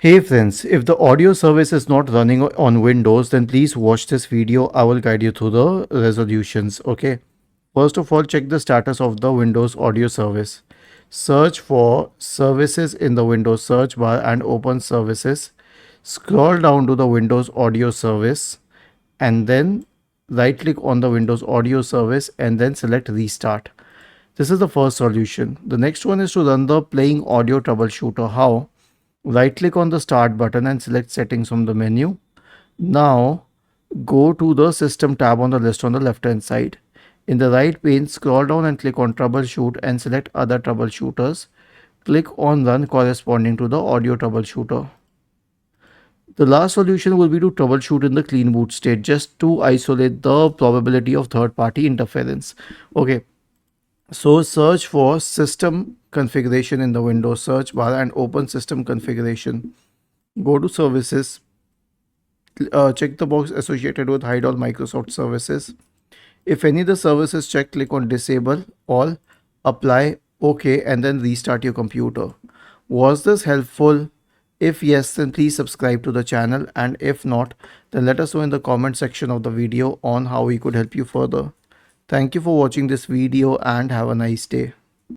Hey friends, if the audio service is not running on Windows, then please watch this video. I will guide you through the resolutions. Okay. First of all, check the status of the Windows audio service. Search for services in the Windows search bar and open services. Scroll down to the Windows audio service and then right click on the Windows audio service and then select restart. This is the first solution. The next one is to run the playing audio troubleshooter. How? Right click on the start button and select settings from the menu. Now go to the system tab on the list on the left hand side. In the right pane, scroll down and click on troubleshoot and select other troubleshooters. Click on run corresponding to the audio troubleshooter. The last solution will be to troubleshoot in the clean boot state just to isolate the probability of third party interference. Okay, so search for system configuration in the Windows search bar and open system configuration. Go to services, check the box associated with hide all Microsoft services. If any of the services checked, click on disable all, apply, OK, and then restart your computer. Was this helpful? If yes, then please subscribe to the channel, and if not, then let us know in the comment section of the video on how we could help you further. Thank you for watching this video and have a nice day.